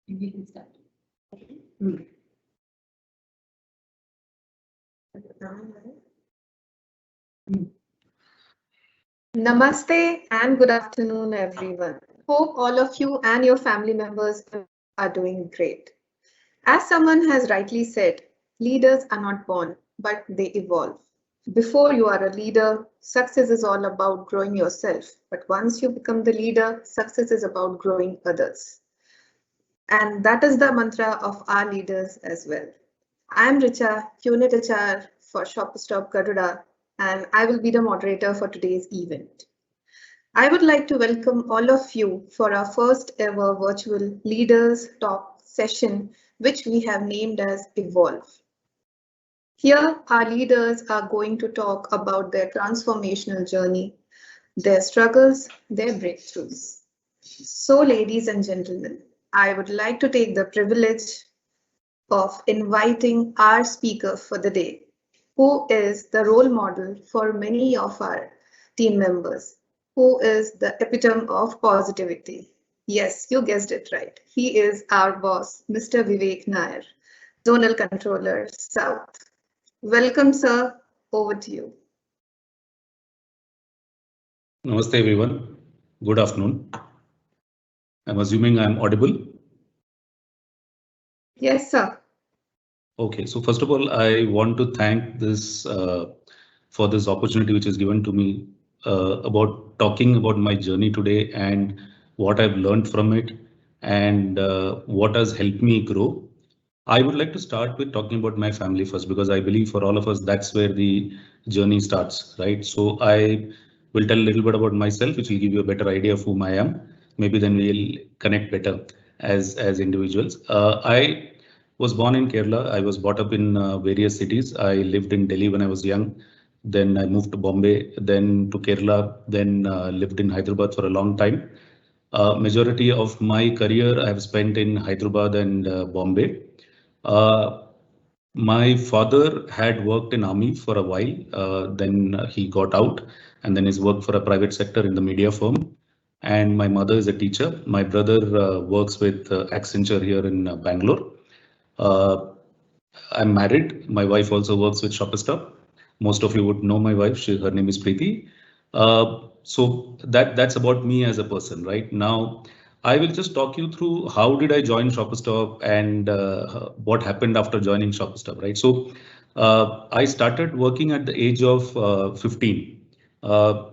We can start. Namaste and good afternoon, everyone. Hope all of you and your family members are doing great. As someone has rightly said, leaders are not born, but they evolve. Before you are a leader, success is all about growing yourself. But once you become the leader, success is about growing others. And that is the mantra of our leaders as well. I am Richa, Unit HR for Shopstop Garuda, and I will be the moderator for today's event. I would like to welcome all of you for our first ever virtual Leaders Talk session, which we have named as Evolve. Here, our leaders are going to talk about their transformational journey, their struggles, their breakthroughs. So, ladies and gentlemen, I would like to take the privilege of inviting our speaker for the day, who is the role model for many of our team members, who is the epitome of positivity. Yes, you guessed it right. He is our boss, Mr. Vivek Nair, Zonal Controller, South. Welcome, sir. Over to you. Namaste, everyone. Good afternoon. I'm assuming I'm audible. Yes, sir. Okay, so first of all, I want to thank this for this opportunity which is given to me about talking about my journey today and what I've learned from it and what has helped me grow. I would like to start with talking about my family first because I believe for all of us that's where the journey starts, right? So I will tell a little bit about myself, which will give you a better idea of whom I am. Maybe then we'll connect better as individuals. I was born in Kerala. I was brought up in various cities. I lived in Delhi when I was young. Then I moved to Bombay, then to Kerala, then lived in Hyderabad for a long time. Majority of my career I have spent in Hyderabad and Bombay. Uh, my father had worked in army for a while. Then he got out, and then he's worked for a private sector in the media firm. And my mother is a teacher. My brother works with Accenture here in Bangalore. Uh, I'm married. My wife also works with Shoppers Stop. Most of you would know my wife. Her name is Preeti. So that's about me as a person, right? Now, I will just talk you through how did I join Shoppers Stop and what happened after joining Shoppers Stop, right? So I started working at the age of 15.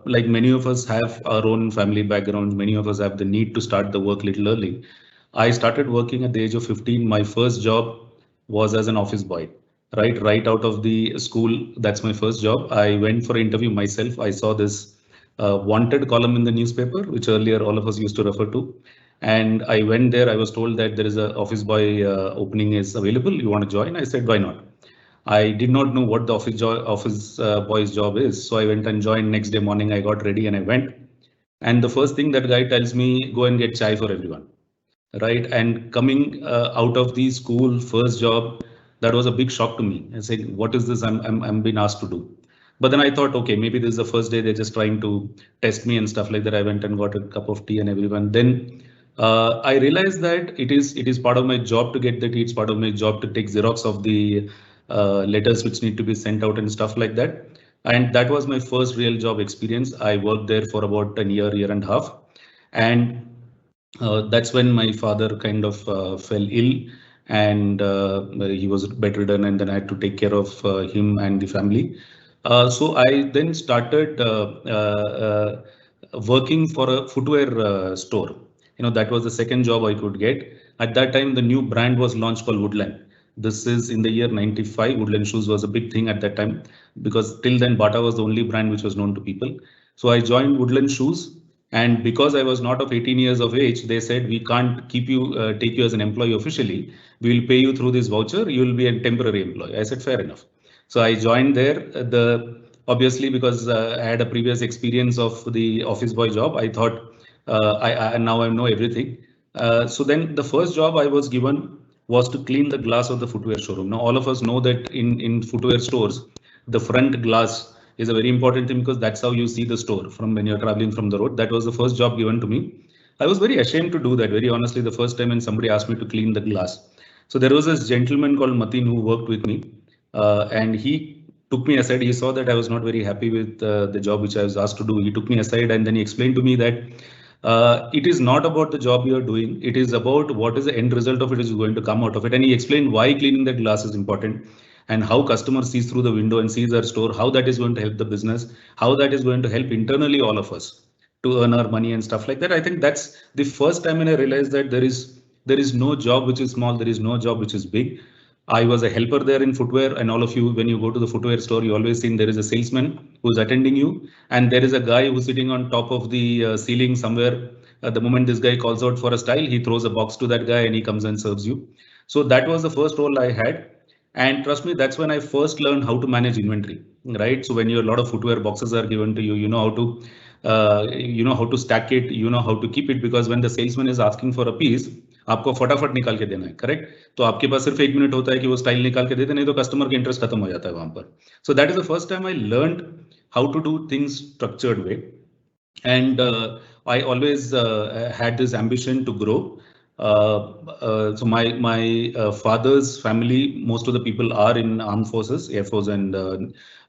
Like many of us have our own family backgrounds, many of us have the need to start the work little early. I started working at the age of 15. My first job was as an office boy, right out of the school. That's my first job. I went for an interview myself. I saw this wanted column in the newspaper, which earlier all of us used to refer to. And I went there. I was told that there is a office boy opening is available. You want to join? I said, why not? I did not know what the office boy's job is. So I went and joined. Next day morning, I got ready and I went. And the first thing that guy tells me, go and get chai for everyone, right? And coming out of the school first job, that was a big shock to me. I said, what is this I'm being asked to do? But then I thought, okay, maybe this is the first day they're just trying to test me and stuff like that. I went and got a cup of tea and everyone. Then I realized that it is part of my job to get the tea. It's part of my job to take Xerox of the letters which need to be sent out and stuff like that. And that was my first real job experience. I worked there for about a year and a half. And that's when my father kind of fell ill and he was bedridden, and then I had to take care of him and the family. So I then started working for a footwear store. You know, that was the second job I could get. At that time, the new brand was launched called Woodland. This is in the year 95. Woodland shoes was a big thing at that time because till then Bata was the only brand which was known to people. So I joined Woodland shoes, and because I was not of 18 years of age, they said, we can't keep you, take you as an employee officially. We will pay you through this voucher. You will be a temporary employee. I said, fair enough. So I joined there. Obviously, because I had a previous experience of the office boy job, I thought now I know everything. So then the first job I was given was to clean the glass of the footwear showroom. Now all of us know that in footwear stores, the front glass is a very important thing because that's how you see the store from when you're traveling from the road. That was the first job given to me. I was very ashamed to do that. Very honestly, the first time when somebody asked me to clean the glass. So there was this gentleman called Matin who worked with me, and he took me aside. He saw that I was not very happy with the job which I was asked to do. He took me aside and then he explained to me that it is not about the job you are doing. It is about what is the end result of it is going to come out of it. And he explained why cleaning the glass is important and how customer sees through the window and sees our store, how that is going to help the business, how that is going to help internally all of us to earn our money and stuff like that. I think that's the first time when I realized that there is no job which is small, there is no job which is big. I was a helper there in footwear, and all of you, when you go to the footwear store, you always seen there is a salesman who's attending you, and there is a guy who's sitting on top of the ceiling somewhere. At the moment this guy calls out for a style, he throws a box to that guy and he comes and serves you. So that was the first role I had. And trust me, that's when I first learned how to manage inventory, right? So when you a lot of footwear boxes are given to you, you know how to stack it, you know how to keep it, because when the salesman is asking for a piece, आपको फटाफट निकाल के देना है, correct? तो आपके पास सिर्फ 1 minute होता है कि वो स्टाइल निकाल के देते, नहीं तो कस्टमर का इंटरेस्ट खत्म हो जाता है वहां पर. So that is the first time I learned how to do things structured way. And I always had this ambition to grow. So my father's family, most of the people are in armed forces, Air Force and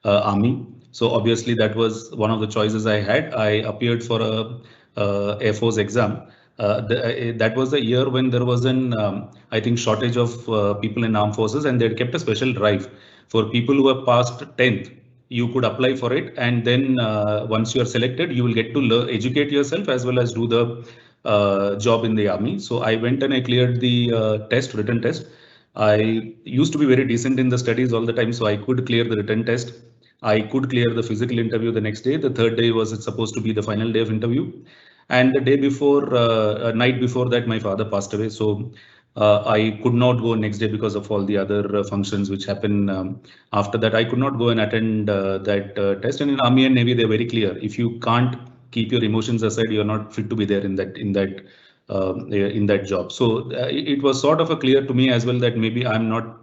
Army. So obviously that was one of the choices I had. I appeared for a Air Force exam. That was the year when there was an, I think, shortage of people in armed forces, and they had kept a special drive for people who have passed 10th. You could apply for it, and then once you are selected, you will get to educate yourself as well as do the job in the army. So I went and I cleared the written test. I used to be very decent in the studies all the time, so I could clear the written test. I could clear the physical interview the next day. The third day was supposed to be the final day of interview. And the day before, night before that, my father passed away. So I could not go next day because of all the other functions which happen after that. I could not go and attend that test. And in Army and Navy, they're very clear. If you can't keep your emotions aside, you're not fit to be there in that job. So it was sort of a clear to me as well that maybe I'm not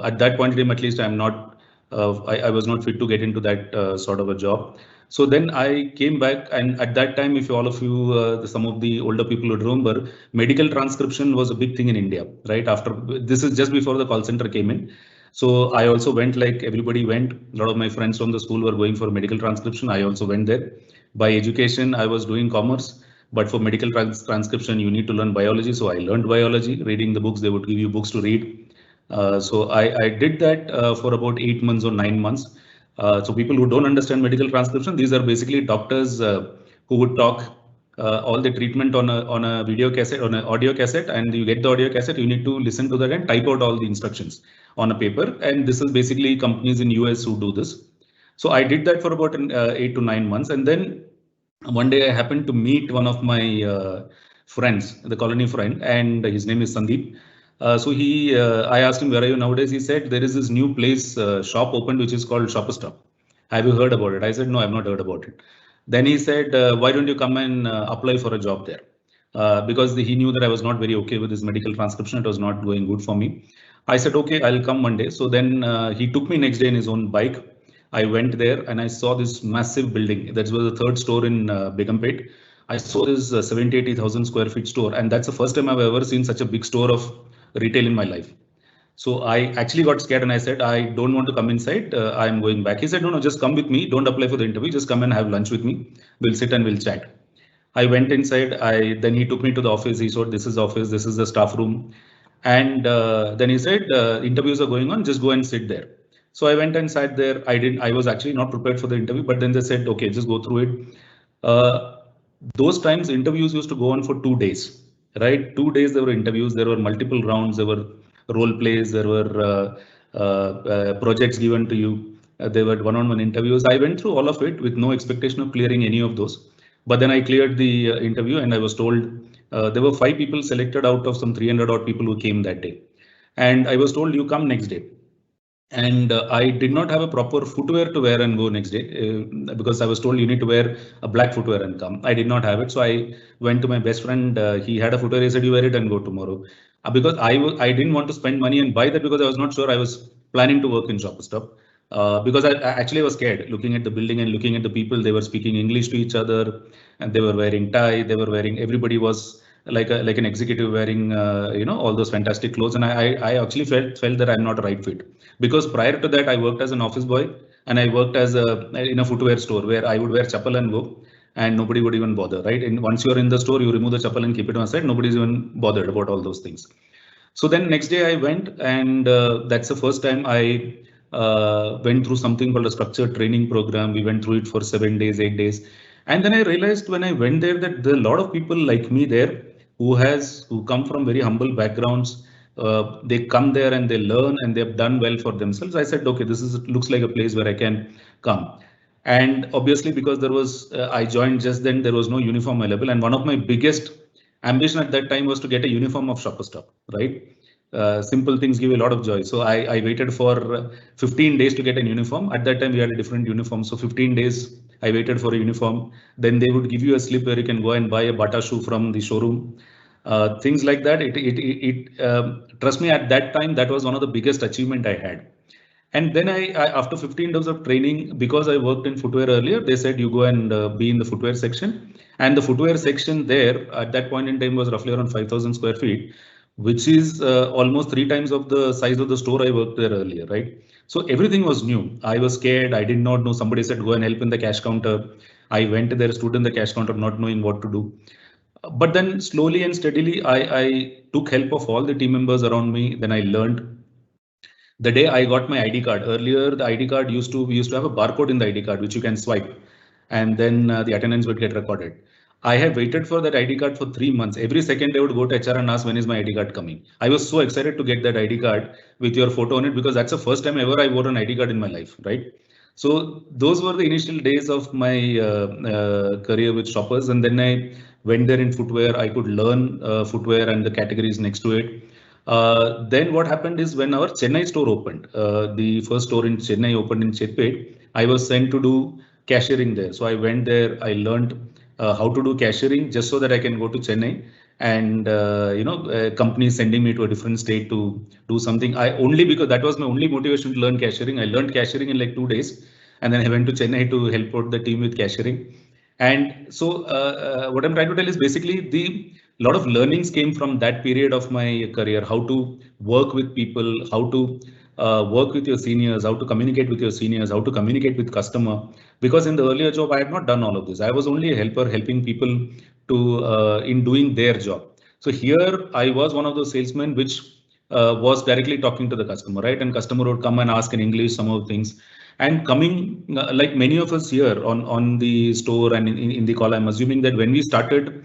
at that point in time, at least I'm not. I was not fit to get into that sort of a job. So then I came back, and at that time, if all of you, some of the older people would remember, medical transcription was a big thing in India, right? After this is just before the call center came in. So I also went, like everybody went. A lot of my friends from the school were going for medical transcription. I also went there. By education, I was doing commerce, but for medical transcription, you need to learn biology. So I learned biology, reading the books. They would give you books to read. So I did that for about 8 months or 9 months. So people who don't understand medical transcription, these are basically doctors who would talk all the treatment on a video cassette, on an audio cassette, and you get the audio cassette, you need to listen to that and type out all the instructions on a paper. And this is basically companies in US who do this. So I did that for about 8 to 9 months. And then one day I happened to meet one of my friends, the colony friend, and his name is Sandeep. I asked him, where are you nowadays? He said, there is this new place, shop opened, which is called Shopper Stop. Have you heard about it? I said, no, I've not heard about it. Then he said, why don't you come and apply for a job there? Because he knew that I was not very okay with his medical transcription. It was not going good for me. I said, okay, I'll come one day. So then he took me next day in his own bike. I went there and I saw this massive building. That was the third store in Begumpet. I saw this 70, 80,000 square feet store. And that's the first time I've ever seen such a big store of retail in my life. So I actually got scared and I said, I don't want to come inside. I'm going back. He said, no, just come with me. Don't apply for the interview. Just come and have lunch with me. We'll sit and we'll chat. I went inside. Then he took me to the office. He said, this is the office. This is the staff room. And then he said, interviews are going on. Just go and sit there. So I went and sat there. I was actually not prepared for the interview, but then they said, okay, just go through it. Those times interviews used to go on for 2 days, right? 2 days there were interviews. There were multiple rounds. There were role plays. There were projects given to you. There were one-on-one interviews. I went through all of it with no expectation of clearing any of those. But then I cleared the interview and I was told there were 5 people selected out of some 300 odd people who came that day. And I was told, you come next day. And I did not have a proper footwear to wear and go next day because I was told you need to wear a black footwear and come. I did not have it. So I went to my best friend. He had a footwear. He said, you wear it and go tomorrow. Because I didn't want to spend money and buy that because I was not sure I was planning to work in Shopper Stop. Because I actually was scared looking at the building and looking at the people. They were speaking English to each other and they were wearing tie. They were wearing, everybody was like an executive wearing all those fantastic clothes, and I actually felt that I'm not a right fit, because prior to that I worked as an office boy and I worked as in a footwear store where I would wear chappal and go and nobody would even bother, right? And once you're in the store, you remove the chappal and keep it on side, nobody's even bothered about all those things. So then next day I went, and that's the first time I went through something called a structured training program. We went through it for 7 days, 8 days. And then I realized when I went there that there are a lot of people like me there who come from very humble backgrounds. They come there and they learn and they've done well for themselves. I said, okay, looks like a place where I can come. And obviously, because there was, I joined just then, there was no uniform available. And one of my biggest ambition at that time was to get a uniform of Shopper Stop, right? Simple things give a lot of joy. So I waited for 15 days to get a uniform. At that time, we had a different uniform. So 15 days, I waited for a uniform. Then they would give you a slip where you can go and buy a Bata shoe from the showroom. Things like that. Trust me, at that time, that was one of the biggest achievement I had. And then after 15 days of training, because I worked in footwear earlier, they said you go and be in the footwear section. And the footwear section there at that point in time was roughly around 5,000 square feet, which is almost 3 times of the size of the store I worked there earlier, right? So everything was new. I was scared. I did not know. Somebody said, go and help in the cash counter. I went there, stood in the cash counter, not knowing what to do. But then slowly and steadily, I took help of all the team members around me. Then I learned the day I got my ID card. Earlier, the ID card we used to have a barcode in the ID card which you can swipe, and then the attendance would get recorded. I have waited for that ID card for 3 months. Every second I would go to HR and ask when is my ID card coming. I was so excited to get that ID card with your photo on it because that's the first time ever I wore an ID card in my life, right? So those were the initial days of my career with Shoppers, and then I went there in footwear. I could learn footwear and the categories next to it. Then what happened is when our Chennai store opened, the first store in Chennai opened in Chetpet, I was sent to do cashiering there. So I went there, I learned how to do cashiering just so that I can go to Chennai, and company sending me to a different state to do something. I only because that was my only motivation to learn cashiering. I learned cashiering in like 2 days, and then I went to Chennai to help out the team with cashiering. And so what I'm trying to tell is basically the lot of learnings came from that period of my career, how to work with people, how to work with your seniors, how to communicate with your seniors, how to communicate with customer. Because in the earlier job, I had not done all of this. I was only a helper helping people to in doing their job. So here I was one of those salesmen which was directly talking to the customer, right? And customer would come and ask in English some of the things. And coming like many of us here on the store and in the call, I'm assuming that when we started,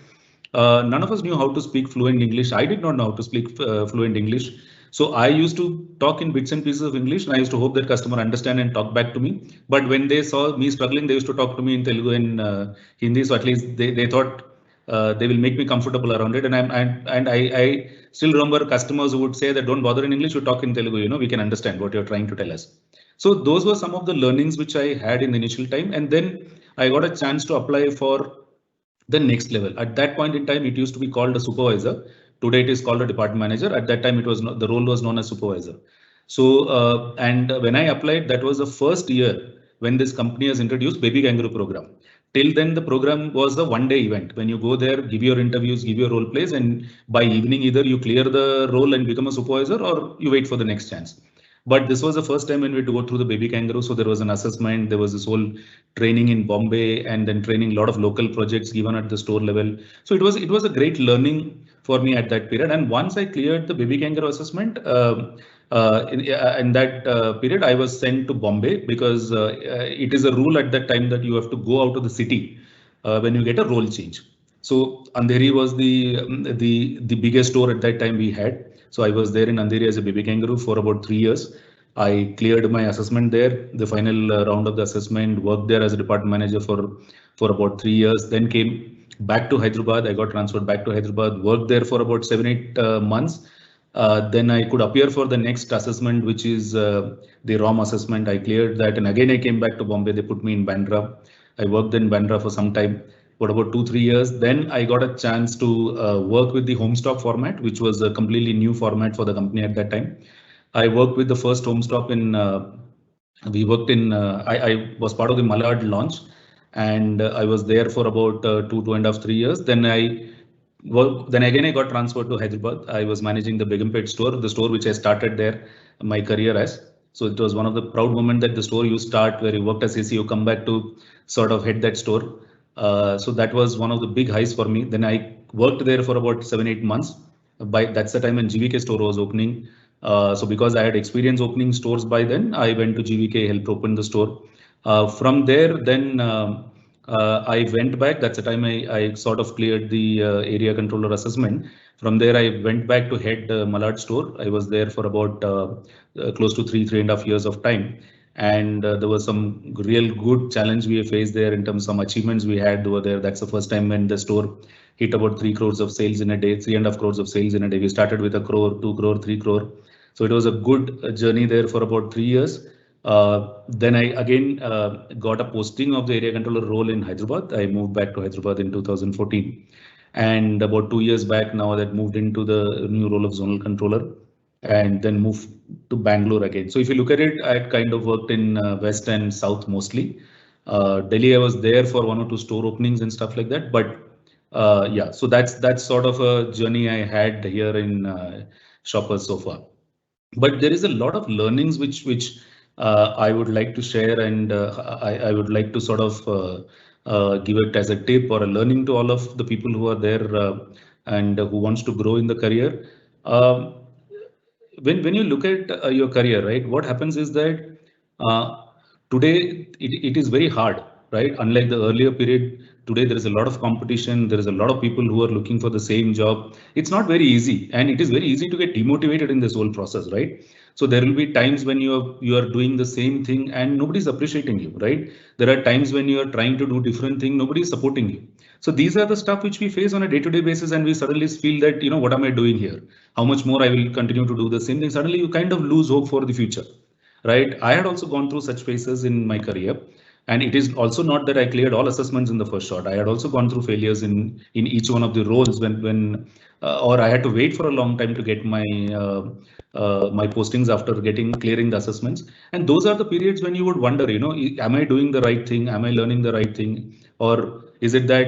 none of us knew how to speak fluent English. I did not know how to speak fluent English. So I used to talk in bits and pieces of English, and I used to hope that customer understand and talk back to me. But when they saw me struggling, they used to talk to me in Telugu and Hindi. So at least they thought they will make me comfortable around it. And I still remember customers who would say that don't bother in English, you talk in Telugu, we can understand what you're trying to tell us. So those were some of the learnings which I had in the initial time. And then I got a chance to apply for the next level. At that point in time, it used to be called a supervisor. Today it is called a department manager. At that time, it was the role was known as supervisor. So and when I applied, that was the first year when this company has introduced Baby Kangaroo program. Till then, the program was a one-day event. When you go there, give your interviews, give your role plays, and by evening either you clear the role and become a supervisor, or you wait for the next chance. But this was the first time when we had to go through the Baby Kangaroo. So there was an assessment, there was this whole training in Bombay, and then training a lot of local projects given at the store level. So it was a great learning for me at that period. And once I cleared the Baby Kangaroo assessment, in that period, I was sent to Bombay because it is a rule at that time that you have to go out of the city when you get a role change. So Andheri was the biggest store at that time we had. So I was there in Andheri as a Baby Kangaroo for about 3 years. I cleared my assessment there, the final round of the assessment, worked there as a department manager for about 3 years, then came back to Hyderabad. I got transferred back to Hyderabad, worked there for about 7-8 months. Then I could appear for the next assessment, which is the ROM assessment. I cleared that, and again I came back to Bombay. They put me in Bandra. I worked in Bandra for some time, for about 2-3 years. Then I got a chance to work with the Homestock format, which was a completely new format for the company at that time. I worked with the first Homestock in. We worked in. I was part of the Malad launch, and I was there for about 2.5-3 years. Then again I got transferred to Hyderabad. I was managing the Begumpet store, the store which I started there my career as. So it was one of the proud moments that the store you start where you worked as AC, you come back to sort of head that store. So that was one of the big highs for me. Then I worked there for about 7-8 months. That's the time when GVK store was opening. So because I had experience opening stores by then, I went to GVK, helped open the store. From there, then I went back. That's the time I sort of cleared the area controller assessment. From there, I went back to head Malad store. I was there for about close to 3.5 years of time. And there was some real good challenge we faced there in terms of some achievements we had over there. That's the first time when the store hit about 3 crores of sales in a day, 3.5 crores of sales in a day. We started with 1 crore, 2 crore, 3 crore. So it was a good journey there for about 3 years. Then I again got a posting of the area controller role in Hyderabad. I moved back to Hyderabad in 2014. And about 2 years back now that moved into the new role of zonal controller, and then moved to Bangalore again. So if you look at it, I had kind of worked in West and South mostly. Delhi, I was there for 1 or 2 store openings and stuff like that. But yeah, so that's sort of a journey I had here in Shoppers so far. But there is a lot of learnings which I would like to share, and I would like to sort of give it as a tip or a learning to all of the people who are there and who wants to grow in the career. Um, when you look at your career, right, what happens is that today it is very hard, right? Unlike the earlier period, today there is a lot of competition. There is a lot of people who are looking for the same job. It's not very easy, and it is very easy to get demotivated in this whole process, right? So there will be times when you are doing the same thing and nobody's appreciating you, right? There are times when you are trying to do different thing, nobody is supporting you. So these are the stuff which we face on a day-to-day basis, and we suddenly feel that, what am I doing here? How much more I will continue to do the same thing? Suddenly you kind of lose hope for the future, right? I had also gone through such phases in my career. And it is also not that I cleared all assessments in the first shot. I had also gone through failures in each one of the roles when or I had to wait for a long time to get my postings after clearing the assessments. And those are the periods when you would wonder, am I doing the right thing? Am I learning the right thing? Or is it that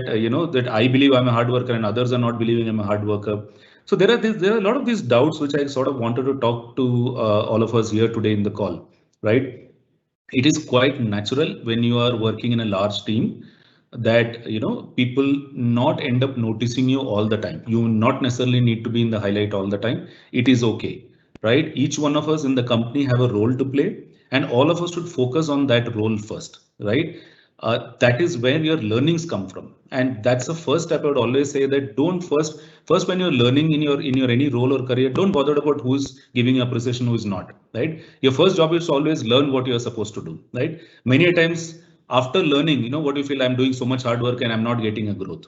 that I believe I'm a hard worker and others are not believing I'm a hard worker? So there are a lot of these doubts which I sort of wanted to talk to all of us here today in the call, right? It is quite natural when you are working in a large team that people not end up noticing you all the time. You not necessarily need to be in the highlight all the time. It is okay, right? Each one of us in the company have a role to play, and all of us should focus on that role first, right? That is where your learnings come from, and that's the first step. I would always say that don't first when you're learning in your any role or career, don't bother about who's giving you appreciation, who is not, right? Your first job is to always learn what you're supposed to do, right? Many a times after learning, what you feel, I'm doing so much hard work and I'm not getting a growth.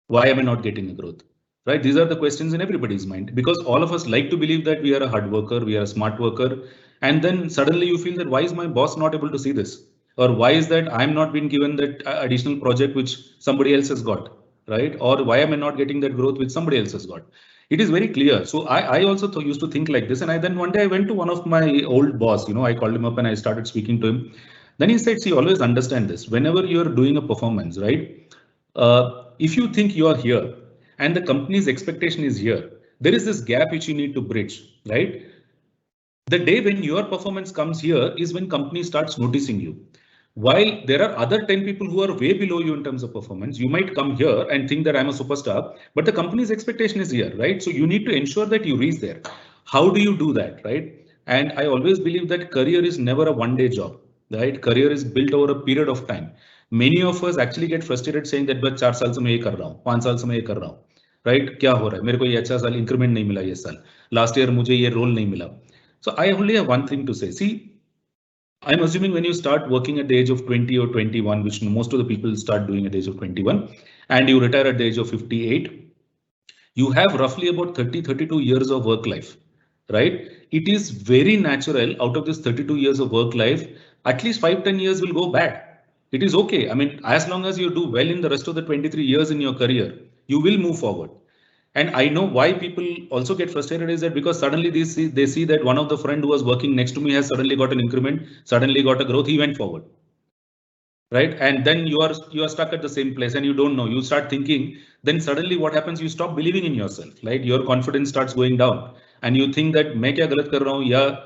Why am I not getting a growth? Right? These are the questions in everybody's mind, because all of us like to believe that we are a hard worker, we are a smart worker. And then suddenly you feel that why is my boss not able to see this? Or why is that I'm not being given that additional project which somebody else has got, right? Or why am I not getting that growth which somebody else has got? It is very clear. So I also used to think like this. And then one day I went to one of my old boss, I called him up and I started speaking to him. Then he said, see, always understand this. Whenever you're doing a performance, right? If you think you are here and the company's expectation is here, there is this gap which you need to bridge, right? The day when your performance comes here is when company starts noticing you. While there are other 10 people who are way below you in terms of performance, you might come here and think that I'm a superstar, but the company's expectation is here, right? So you need to ensure that you reach there. How do you do that, right? And I always believe that career is never a one-day job, right? Career is built over a period of time. Many of us actually get frustrated saying that बस 4 साल से मैं ये कर रहा हूँ, 5 साल से मैं ये कर रहा हूँ, right? क्या हो रहा है? मेरे को ये अच्छा साल इंक्रीमेंट नहीं मिला ये साल, लास्ट ईयर मुझे ये रोल नहीं मिला. So I only have one thing to say. See, I'm assuming when you start working at the age of 20 or 21, which most of the people start doing at the age of 21, and you retire at the age of 58, you have roughly about 32 years of work life, right? It is very natural out of this 32 years of work life, at least 5-10 years will go bad. It is okay. I mean, as long as you do well in the rest of the 23 years in your career, you will move forward. And I know why people also get frustrated is that because suddenly they see that one of the friend who was working next to me has suddenly got an increment, suddenly got a growth, he went forward. Right? And then you are stuck at the same place and you don't know. You start thinking, then suddenly what happens? You stop believing in yourself, right? Your confidence starts going down and you think that मैं क्या गलत कर रहा हूँ, या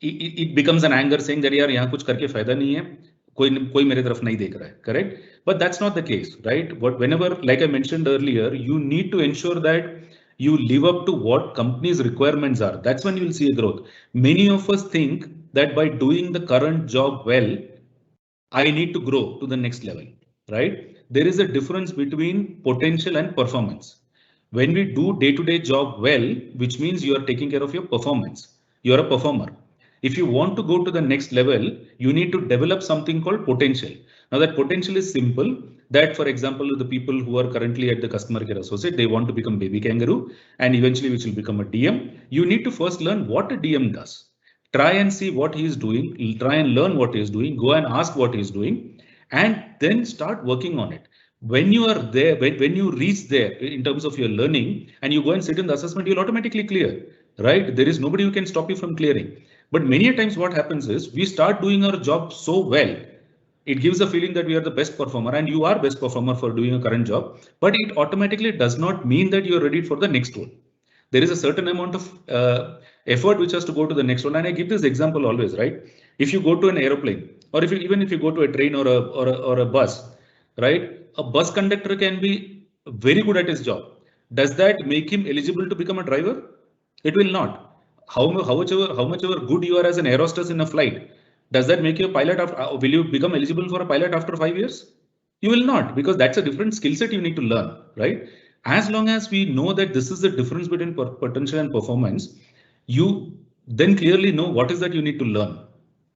it becomes an anger saying that यार यहाँ कुछ करके फायदा नहीं है, कोई मेरे तरफ नहीं देख रहा है, correct? But that's not the case, right? But whenever, like I mentioned earlier, you need to ensure that you live up to what company's requirements are. That's when you will see a growth. Many of us think that by doing the current job well, I need to grow to the next level, right? There is a difference between potential and performance. When we do day-to-day job well, which means you are taking care of your performance, you're a performer. If you want to go to the next level, you need to develop something called potential. Now that potential is simple. That, for example, the people who are currently at the customer care associate, they want to become baby kangaroo and eventually which will become a DM. You need to first learn what a DM does. Try and see what he is doing, try and learn what he is doing, go and ask what he is doing, and then start working on it. When you are there, when you reach there in terms of your learning and you go and sit in the assessment, you'll automatically clear, right? There is nobody who can stop you from clearing. But many a times what happens is we start doing our job so well, it gives a feeling that we are the best performer and you are best performer for doing a current job, but it automatically does not mean that you're ready for the next one. There is a certain amount of effort which has to go to the next one. And I give this example always, right? If you go to an aeroplane or even if you go to a train or a bus, right? A bus conductor can be very good at his job. Does that make him eligible to become a driver? It will not. How much ever good you are as an air hostess in a flight, does that make you a pilot? Will you become eligible for a pilot after 5 years? You will not, because that's a different skill set you need to learn, right? As long as we know that this is the difference between potential and performance, you then clearly know what is that you need to learn.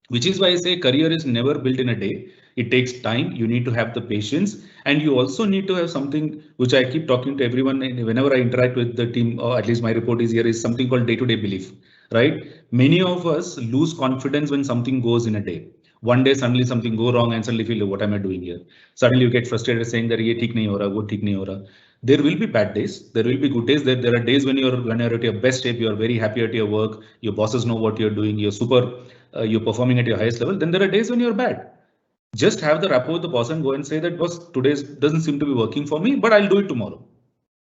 Which is why I say career is never built in a day. It takes time. You need to have the patience, and you also need to have something which I keep talking to everyone whenever I interact with the team, or at least my report is here, is something called day-to-day belief, right? Many of us lose confidence when something goes in a day. One day suddenly something go wrong and suddenly feel, what am I doing here? Suddenly you get frustrated saying that ye theek nahi ho raha, wo theek nahi ho raha. There will be bad days. There will be good days. There are days when you're at your best shape. You're very happy at your work. Your bosses know what you're doing. You're performing at your highest level. Then there are days when you're bad. Just have the rapport with the boss and go and say that, boss, today's doesn't seem to be working for me, but I'll do it tomorrow,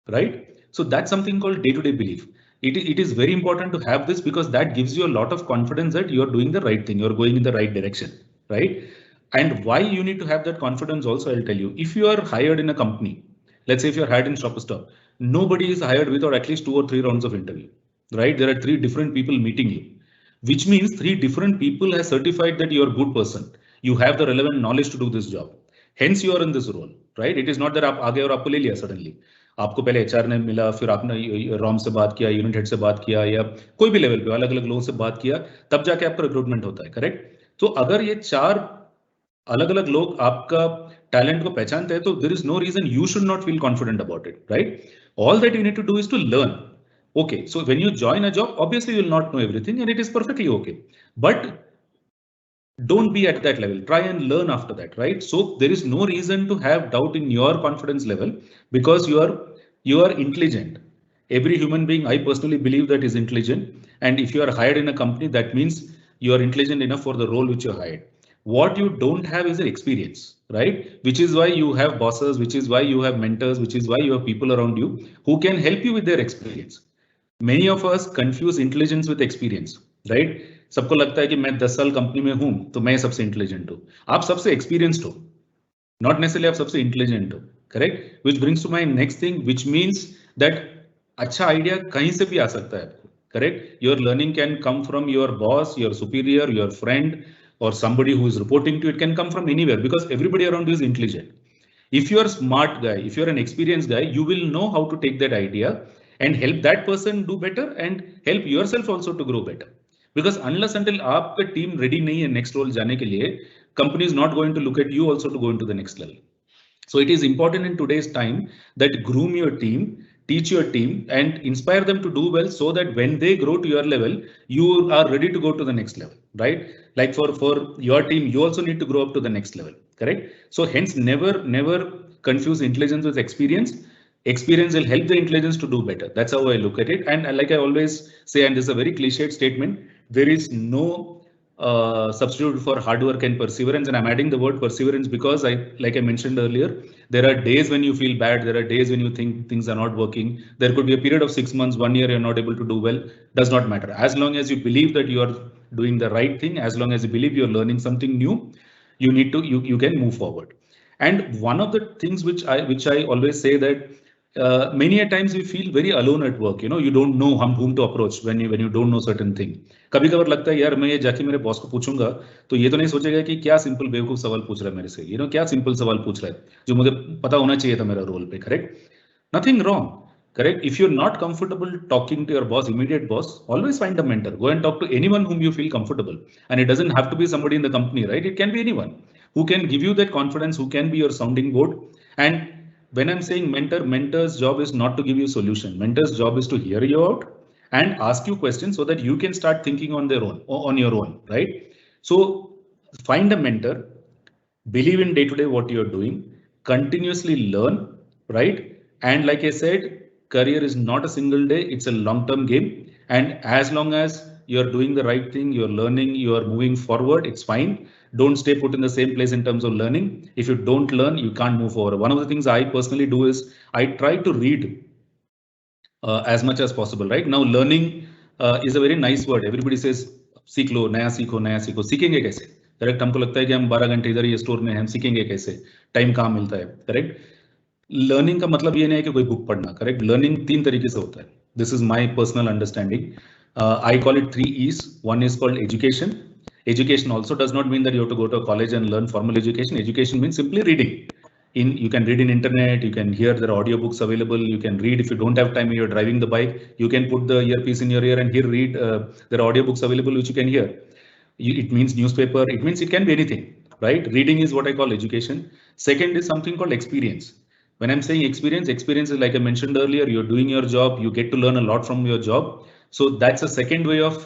right? So that's something called day-to-day belief. It is very important to have this, because that gives you a lot of confidence that you're doing the right thing, you're going in the right direction, right? And why you need to have that confidence also, I'll tell you. If you are hired in a company, let's say if you're hired in Shopper Stop, nobody is hired without at least 2 or 3 rounds of interview, right? There are 3 different people meeting you, which means 3 different people have certified that you're a good person. You have the relevant knowledge to do this job. Hence you are in this role, right? It is not that आप आ गए और आपको ले लिया suddenly. आपको पहले HR ने मिला, फिर आपने रॉम से बात किया, यूनिट हेड से बात किया, या कोई भी लेवल पे अलग अलग लोगों से बात किया, तब जाके आपका रिक्रूटमेंट होता है, करेक्ट? तो अगर ये 4 अलग अलग लोग आपका टैलेंट को पहचानते हैं, तो there is no reason you should not feel confident about it, right? All that you need to do is to learn. Okay, so when you join a job, obviously you will not know everything, and it is perfectly okay. But don't be at that level. Try and learn after that, right? So there is no reason to have doubt in your confidence level, because you are intelligent. Every human being, I personally believe, that is intelligent. And if you are hired in a company, that means you are intelligent enough for the role which you're hired. What you don't have is an experience, right? Which is why you have bosses, which is why you have mentors, which is why you have people around you who can help you with their experience. Many of us confuse intelligence with experience, right? सबको लगता है कि मैं 10 साल company में हूं तो मैं सबसे इंटेलिजेंट हूं. आप सबसे एक्सपीरियंस्ड हो, नॉट नेसेसरली आप सबसे इंटेलिजेंट हो, correct? Which brings to my next thing, which means that अच्छा आइडिया कहीं से भी आ सकता है आपको, correct? Your learning can come from your boss, your superior, your friend, or somebody who is reporting to you. It can come from anywhere, because everybody around you is intelligent. If you are a smart guy, if you're an experienced guy, you will know how to take that idea and help that person do better and help yourself also to grow better. Because unless until आपका team ready नहीं है next role जाने के लिए, company is not going to look at you also to go into the next level. So it is important in today's time that groom your team, teach your team, and inspire them to do well, so that when they grow to your level, you are ready to go to the next level, right? Like for your team, you also need to grow up to the next level, correct? So hence never confuse intelligence with experience. Experience will help the intelligence to do better. That's how I look at it. And like I always say, and this is a very cliched statement, there is no substitute for hard work and perseverance. And I'm adding the word perseverance because like I mentioned earlier, there are days when you feel bad. There are days when you think things are not working. There could be a period of 6 months, 1 year, you're not able to do well. Does not matter. As long as you believe that you are doing the right thing, as long as you believe you're learning something new, you can move forward. And one of the things which I always say that many a times we feel very alone at work. You don't know whom to approach when you don't know certain thing. कभी कभार लगता है यार मैं ये जाके मेरे boss को पूछूंगा तो ये तो नहीं सोचेगा कि क्या सिंपल बेवकूफ सवाल पूछ रहा है मेरे से, क्या सिंपल सवाल पूछ रहा है जो मुझे पता होना चाहिए था मेरा रोल पे, correct? Nothing wrong, correct? If you're not comfortable talking to your boss, immediate boss, always find a mentor. Go and talk to anyone whom you feel comfortable, and it doesn't have to be somebody in the company, right? It can be anyone who can give you that confidence, who can be your sounding board. And when I'm saying mentor's job is not to give you solution. Mentor's job is to hear you out and ask you questions so that you can start thinking on your own, right? So find a mentor, believe in day-to-day what you're doing, continuously learn, right? And like I said, career is not a single day, it's a long-term game. And as long as you're doing the right thing, you're learning, you're moving forward, it's fine. Don't stay put in the same place in terms of learning. If you don't learn, you can't move forward. One of the things I personally do is I try to read as much as possible, right? Now, learning is a very nice word. Everybody says, सीख लो, नया सीखो, सीखेंगे कैसे, correct. हमको लगता है कि हम 12 घंटे इधर ये स्टोर में हम सीखेंगे कैसे, टाइम कहाँ मिलता है. करेक्ट. लर्निंग का मतलब ये नहीं है कि कोई बुक पढ़ना. करेक्ट. लर्निंग 3 तरीके से होता है. This is my personal understanding. I call it 3 E's. One is called education. Education also does not mean that you have to go to a college and learn formal education. Education means simply reading. You can read in internet, you can hear there are audiobooks available, you can read if you don't have time and you're driving the bike, you can put the earpiece in your ear and read. There are audiobooks available which you can hear. It means newspaper, it means it can be anything, right? Reading is what I call education. Second is something called experience. When I'm saying experience, experience is like I mentioned earlier, you're doing your job, you get to learn a lot from your job. So that's a second way of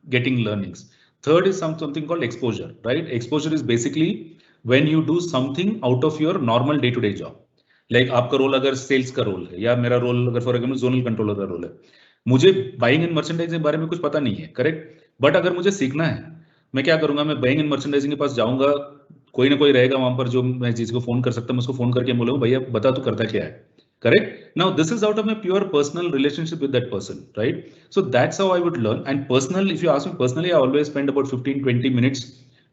getting learnings. Third is something called exposure, right? Exposure is basically when you do something out of your normal day-to-day job. Like आपका role अगर sales का role है या मेरा role अगर for example zonal controller का role है, मुझे बाइंग एंड मर्चेंडाइजिंग के बारे में कुछ पता नहीं है. करेक्ट. बट अगर मुझे सीखना है, मैं क्या करूंगा, मैं बाइंग एंड मर्चेंडाइजिंग के पास जाऊंगा, कोई ना कोई रहेगा वहां पर जो मैं जिसको फोन कर सकता हूँ, मैं उसको फोन करके बोलूंगा भैया बता तू करता क्या है. Correct. Now this is out of my pure personal relationship with that person, right? So that's how I would learn. And personal, if you ask me personally, I always spend about 15-20 minutes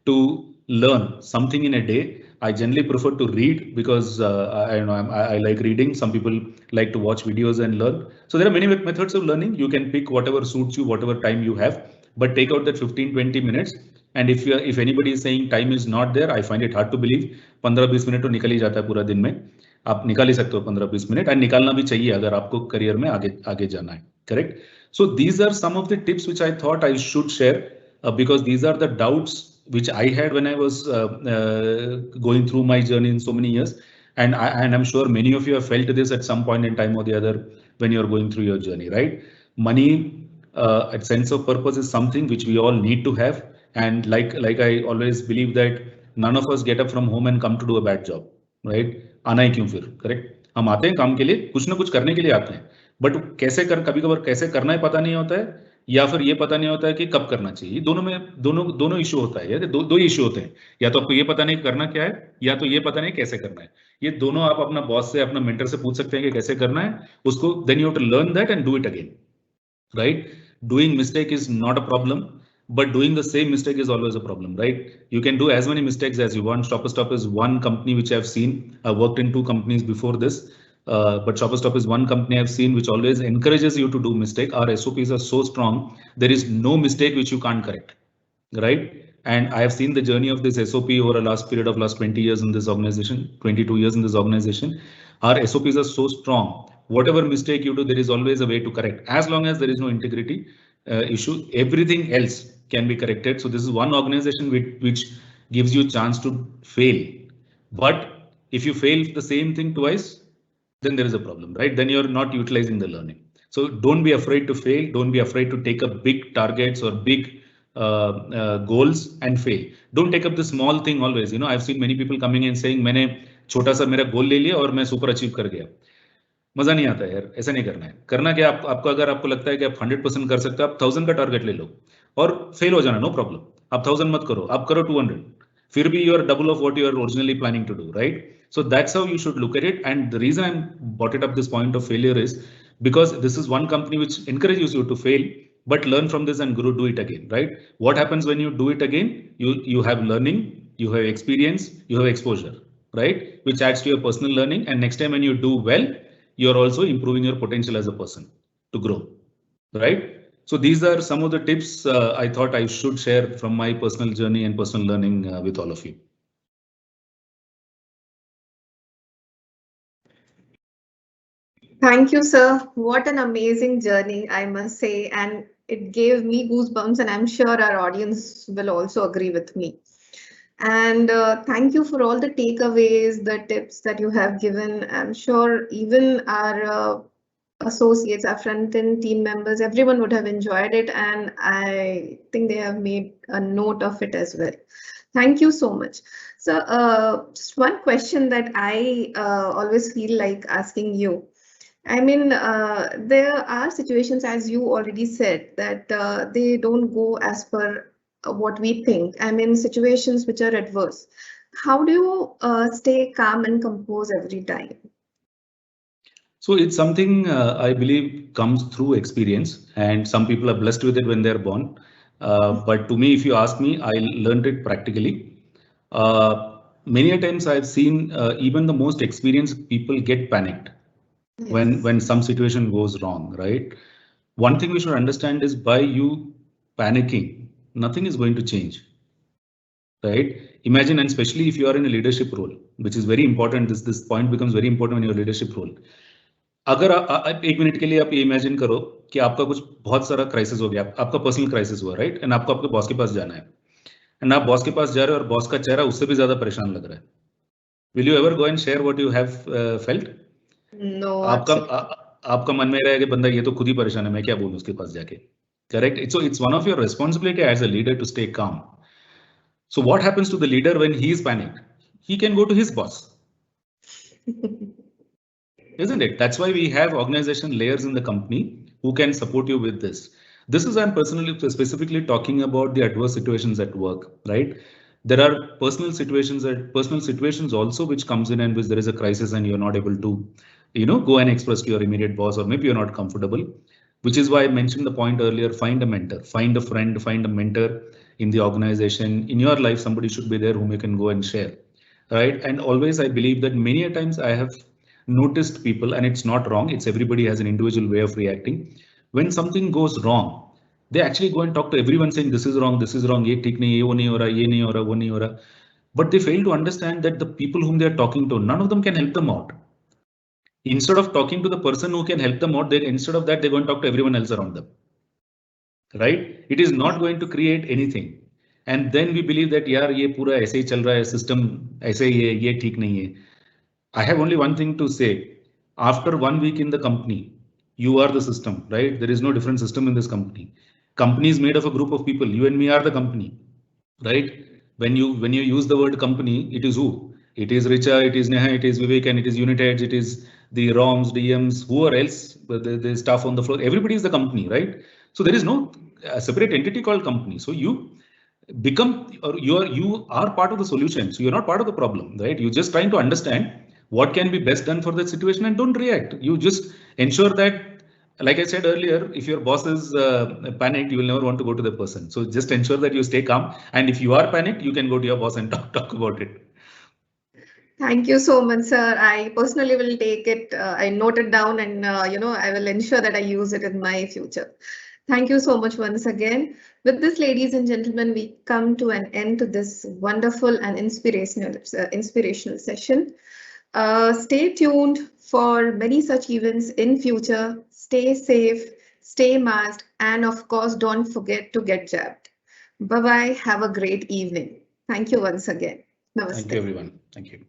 to learn something in a day. I generally prefer to read because I like reading. Some people like to watch videos and learn. So there are many methods of learning. You can pick whatever suits you, whatever time you have, but take out that 15-20 minutes. And if anybody is saying time is not there, I find it hard to believe. 15-20 minute तो निकल ही जाता है पूरा दिन में. आप निकाल ही सकते हो 15-20 मिनट, एंड निकालना भी चाहिए अगर आपको करियर में आगे जाना है. Correct. So these are some of the tips which I thought I should share because these are the doubts which I had when I was going through my journey in so many years, and I'm sure many of you have felt this at some point in time or the other when you're going through your journey, right? Money, a sense of purpose is something which we all need to have, and like I always believe that none of us get up from home and come to do a bad job, right? आना ही क्यों फिर. Correct. हम आते हैं काम के लिए, कुछ ना कुछ करने के लिए आते हैं, बट कैसे कभी कभार कैसे करना है पता नहीं होता है, या फिर ये पता नहीं होता है कि कब करना चाहिए. दोनों में दोनों इशू होता है. दो इशू होते हैं, या तो आपको ये पता नहीं करना क्या है, या तो ये पता नहीं कैसे करना है. ये दोनों आप अपना बॉस से, अपना मेंटर से पूछ सकते हैं कि कैसे करना है उसको. Then you have to learn that and do it again, right? Doing mistake is not a problem, but doing the same mistake is always a problem, right? You can do as many mistakes as you want. Shopper Stop is one company which I've seen. I worked in 2 companies before this, but Shopper Stop is one company I've seen which always encourages you to do mistake. Our SOPs are so strong, there is no mistake which you can't correct, right? And I have seen the journey of this SOP over a last 20 years in this organization, 22 years in this organization. Our SOPs are so strong. Whatever mistake you do, there is always a way to correct. As long as there is no integrity issue, everything else can be corrected. So this is one organization which gives you a chance to fail. But if you fail the same thing twice, then there is a problem, right? Then you're not utilizing the learning. So don't be afraid to fail. Don't be afraid to take up big targets or big goals and fail. Don't take up the small thing always. You know, I've seen many people coming in saying, मैंने छोटा सा मेरा गोल ले लिया और मैं super achieve कर गया. मजा नहीं आता यार, ऐसा नहीं करना है. करना क्या, आपको अगर आपको लगता है कि आप 100% कर सकते हो, आप 1000 का टारगेट ले लो और फेल हो जाना, नो प्रॉब्लम. आप 1000 मत करो, आप करो 200, फिर भी you are double of what you are originally planning to do, right? So that's how you should look at it. And the reason I brought it up this point of failure is because this is one company which encourages you to fail, but learn from this and do it again, right? What happens when you do it again? You have learning, you have experience, you have exposure, right? Which adds to your personal learning, and next time when you do well, you're also improving your potential as a person to grow, right? So these are some of the tips I thought I should share from my personal journey and personal learning with all of you. Thank you, sir. What an amazing journey, I must say, and it gave me goosebumps, and I'm sure our audience will also agree with me. And thank you for all the takeaways, the tips that you have given. I'm sure even our associates, our front-end team members, everyone would have enjoyed it, and I think they have made a note of it as well. Thank you so much. So just one question that I always feel like asking you. I mean, there are situations, as you already said, that they don't go as per what we think. I mean, situations which are adverse. How do you stay calm and composed every time? So it's something I believe comes through experience, and some people are blessed with it when they're born. But to me, if you ask me, I learned it practically. Many a times I've seen even the most experienced people get panicked when some situation goes wrong, right? One thing we should understand is by you panicking, nothing is going to change, right? Imagine, and especially if you are in a leadership role, which is very important, this point becomes very important when you're in your leadership role. अगर आप 1 minute के लिए आप ये imagine करो कि आपका कुछ बहुत सारा क्राइसिस हो गया, आपका पर्सनल क्राइसिस हुआ, राइट? एंड आपको आपके बॉस के पास जाना है, एंड आप बॉस के पास जा रहे हो और बॉस का चेहरा उससे भी ज्यादा परेशान लग रहा है. Will you ever go and share what you have felt? No. आपका मन में रहे कि बंदा ये तो खुद ही परेशान है, मैं क्या बोलूं उसके पास जाके, correct? So it's one of your responsibility as a leader to stay calm. So what happens to the leader when he is panicked? He can go to his boss. Isn't it? That's why we have organization layers in the company who can support you with this. This is, I'm personally specifically talking about the adverse situations at work, right? There are personal situations also which comes in and which there is a crisis and you're not able to, go and express to your immediate boss, or maybe you're not comfortable, which is why I mentioned the point earlier, find a mentor, find a friend, find a mentor in the organization. In your life, somebody should be there whom you can go and share, right? And always, I believe that many a times I have noticed people, and it's not wrong, it's everybody has an individual way of reacting. When something goes wrong, they actually go and talk to everyone saying this is wrong, ye theek nahi, ye wo nahi ho raha, ye nahi ho raha, wo nahi ho raha. But they fail to understand that the people whom they are talking to, none of them can help them out. Instead of talking to the person who can help them out, instead of that, they go and talk to everyone else around them. Right? It is not going to create anything. And then we believe that yaar ye pura aise hi chal raha hai, system aise hi hai, ye theek nahi hai. I have only one thing to say. After 1 week in the company, you are the system, right? There is no different system in this company. Company is made of a group of people. You and me are the company, right? When you use the word company, it is who? It is Richa, it is Neha, it is Vivek, and it is United, it is the ROMs, DMs, whoever else, the staff on the floor. Everybody is the company, right? So there is no separate entity called company. So you become, or you are part of the solution. So you're not part of the problem, right? You're just trying to understand what can be best done for that situation and don't react. You just ensure that, like I said earlier, if your boss is panicked, you will never want to go to the person. So just ensure that you stay calm. And if you are panicked, you can go to your boss and talk about it. Thank you so much, sir. I personally will take it. I note it down and, I will ensure that I use it in my future. Thank you so much once again. With this, ladies and gentlemen, we come to an end to this wonderful and inspirational session. Stay tuned for many such events in future. Stay safe, stay masked, and of course, don't forget to get jabbed. Bye-bye. Have a great evening. Thank you once again. Namaste. Thank you, everyone. Thank you.